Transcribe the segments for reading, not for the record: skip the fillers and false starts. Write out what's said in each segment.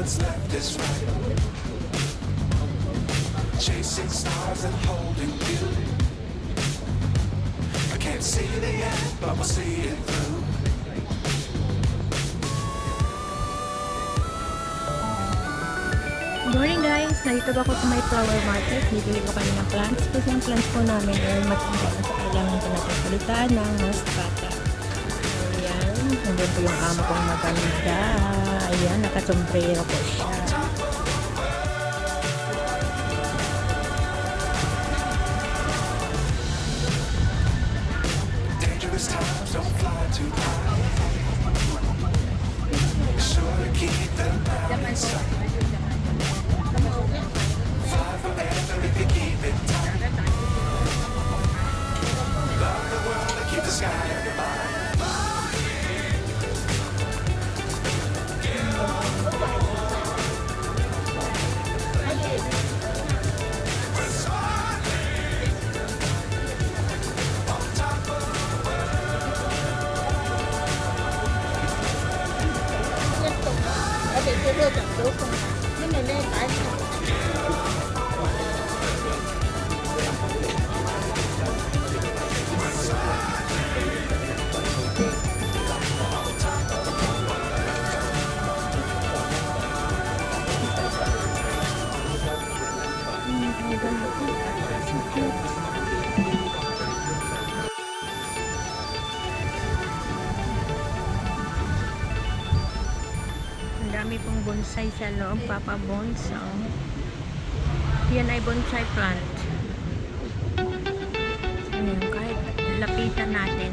what's left is right. Chasing stars and holding you. I can't see the end, but we'll see it through. Good morning guys! Nandito ba ako sa may flower market? Bibili ko kami ng plants. Kasi yung plants po namin ay matanda na sa kailangan ko na pagpalitan ng mascata. Ayan. Nandun po yung amo kong maganda. Ayan, nakasombrero po siya. Dangerous times don't fly too high. Make sure to keep them down in sight. Fly forever if you keep it tight. Love the world and keep the sky on your mind. Ang dami pong bonsai sa loob, Papa Bons. Yan ay bonsai plant. Ayan, kahit lapitan natin.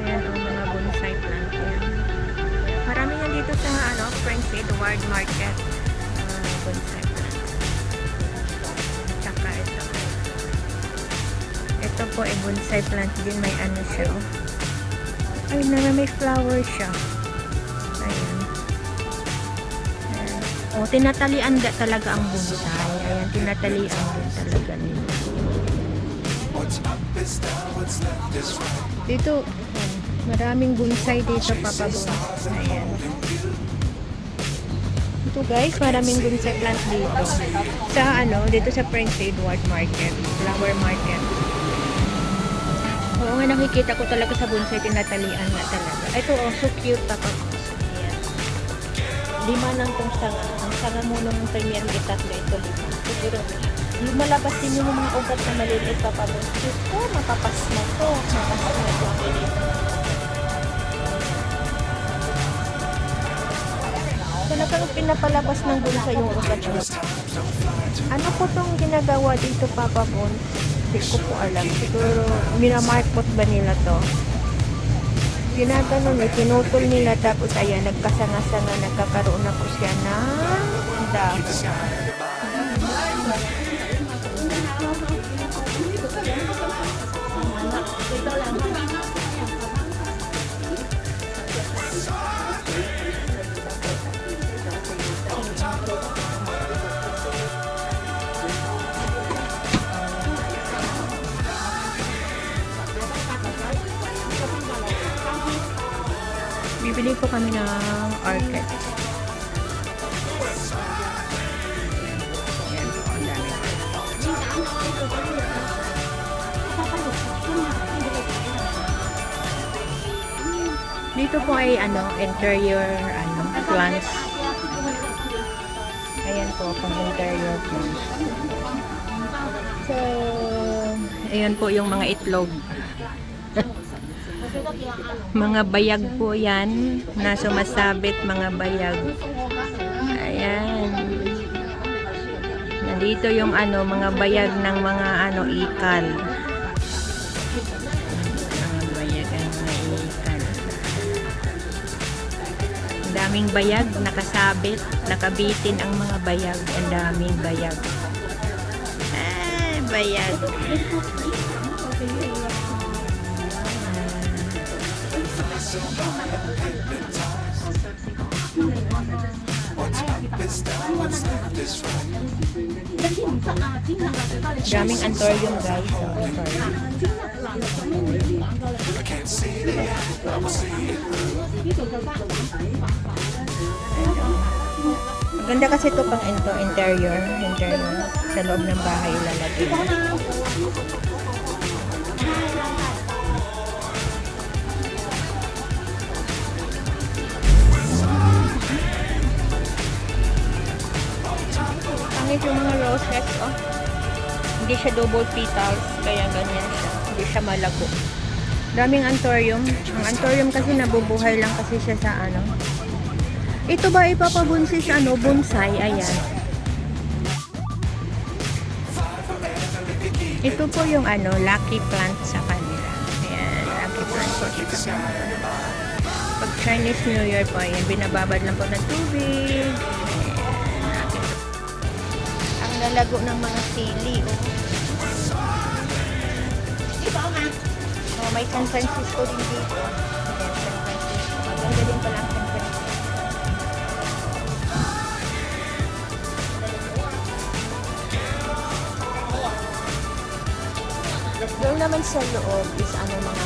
Ayan o, mga bonsai plant. Ayan. Marami yan dito sa Prince Edward Market. Bonsai plant. Tsaka ito. Ito po ay bonsai plant din. May ano siya. Ay, may flower siya. Ayan. O, tinatalian talaga ang bonsai. Ayan, tinatalian din talaga nila. Dito, maraming bonsai dito, Papa Bons. Ayan. Ito guys, maraming bonsai plant dito. Sa dito sa Prince Edward Market, Flower Market. Oo nga, nakikita ko talaga sa bonsai, tinatalian nga talaga. Ito, oh, so cute, Papa Bons. Ayan. 5 lang itong sanga. Ang sanga mo nung premier gitat na ito, 5. Siguro, lumalabas din yung mga ugat na maliliit, Papa Bons. Diyos ko, mapapas na to. Mapapas na to ang lilit. Talagang pinapalabas ng bonsai yung ugat nyo. Ano po itong ginagawa dito, Papa Bons? Hindi ko po alam. Siguro, minamarkot ba nila to? Ginaganon eh, pinutol nila tapos ayan, nagkasanga-sanga, nagkakaroon na po siya ng dahon. Bibili po kami ng orchid. Ayan po, ang dami. Dito po ay interior plants. Ayan po, pang interior plants. So, ayan po yung mga itlog. Mga bayag po yan na sumasabit, mga bayag. Ayan. Nandito yung mga bayag ng mga ikal. Mga bayag ng mga ikal. Ang daming bayag nakasabit, nakabitin ang mga bayag. Ang daming bayag. Ay, bayag. Daming antorium guys. Ganda kasi ito pang interior sa loob ng bahay ilalagay. Pangit yung mga roses, oh. Hindi siya double petals, kaya ganyan siya. Hindi siya malago. Daming anthurium. Ang anthurium kasi nabubuhay lang kasi siya sa ano. Ito ba ipapabunsi sa ano? Bonsai. Ayan. Ito po yung ano, lucky plant sa kanila. Ayan, lucky plant po ito. Pag Chinese New Year po, ayan, binababad lang po ng tubig. Ayan. Ang lalago ng mga sili, oh. Oh, may San Francisco din dito. Ayan, San Francisco. Maganda din pala ang San Francisco. Doon naman sa loob is ano mga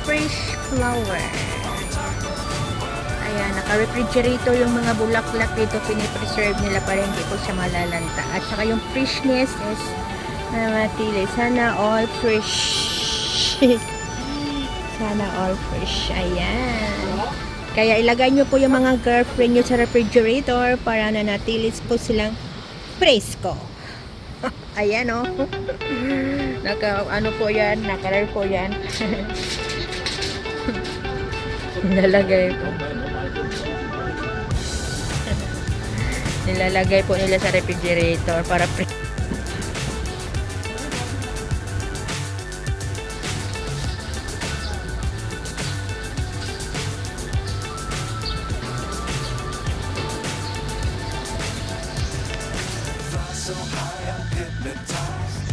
fresh flower. Ayan, naka-refrigerator yung mga bulaklak dito, pinipreserve nila para hindi po siya malalanta. At saka yung freshness is matili. Sana all fresh. Sana all fresh. Ayan. Kaya ilagay nyo po yung mga girlfriend nyo sa refrigerator para nanatilis po silang presko. Ayan, oh. Ano po yan, nakarar po yan. Nilalagay po. Nilalagay po nila sa refrigerator para So high, I'm hypnotized.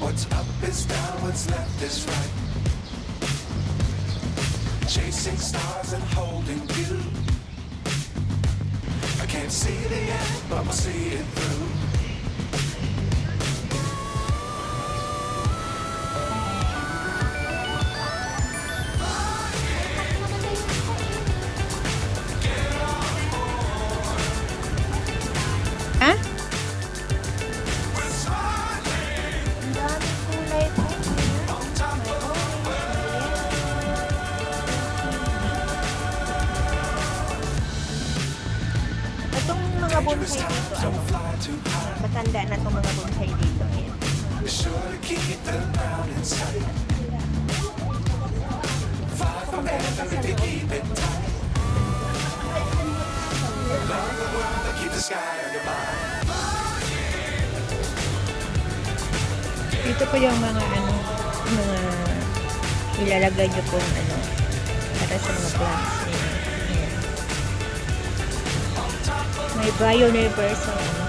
What's up is down, what's left is right. Chasing stars and holding you. I can't see the end, but we'll see it through. ha? Ang daming kulay po. Itong mga bonsai dito, ano? Matanda na itong mga bonsai dito. Ayan. Be sure to keep the ground in sight. Fly forever if you keep it tight. Love the world and keep the sky on your mind. Dito po yung mga ano, mga ilalagay nyo po ano, para sa mga plants niyo. Ayan. May biodiversal ano.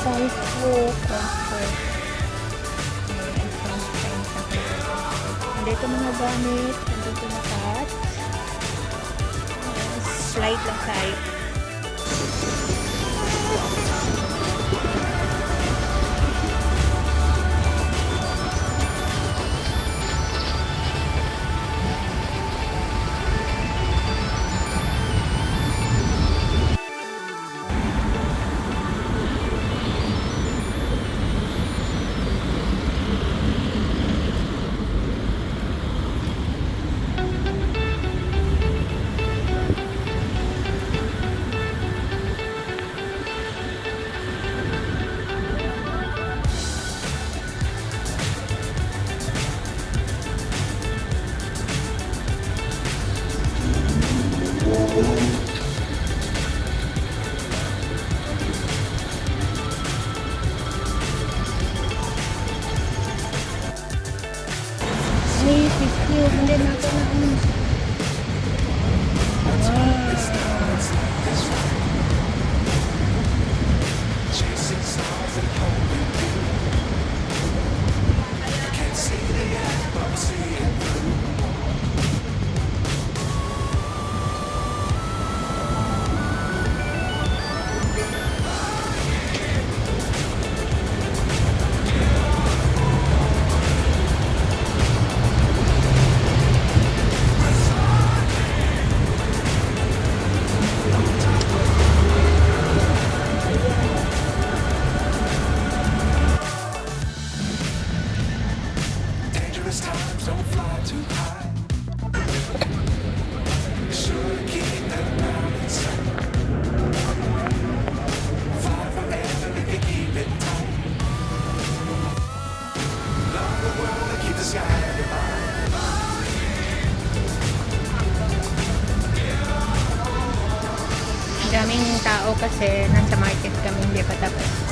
Comfort. Ayan, comfort. Dito mga gamit, dito na cut. Slide lang tayo. Ay, pistil. Hindi na ito na ano. Chasing stars and holding you. I can't see the end, but we'll see it through. kasi nasa market kami, hindi pa tapos.